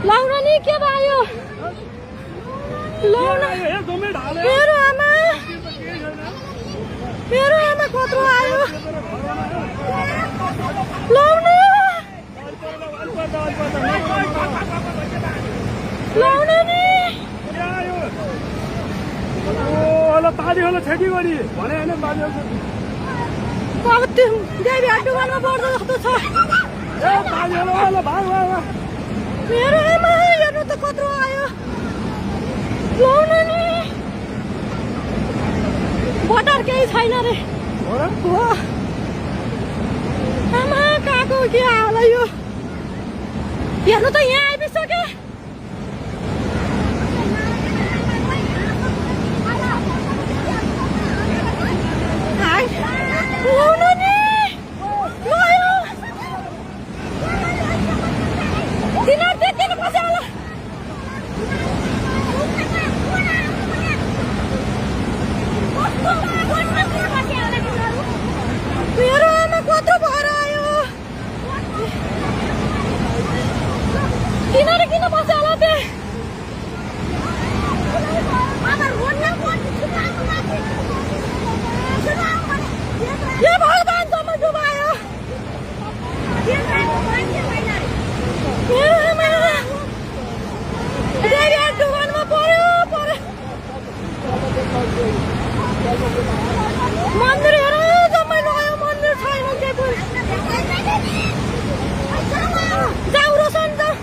लाउन नि के भयो लाउन मेरो आमा कत्रो आयो लाउन लाउन नि होला ताली होला छेकी गरी भने हैन ताली होला अब त्यो देवी हाटुवानमा पर्दो जस्तो छ ए ताली होला भाग भाग मेरो आमा हेर्नु त कत्रो आयो लाउन नि बटर केही छैन रे हो आमा काको के होला यो हेर्नु त यहाँ आइपुग्यो मेरो आमा कत्रो भएर आयो किन बस्यो होला त्यहाँ के भगवान् जम्मै डुबायो मेरो आमा देवी डुबानमा पर्यो मन्दिर हेर जम्मै लग्यो मन्दिर छैन के पनि जाऊ रोशन जाऊ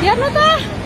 हेर्नु त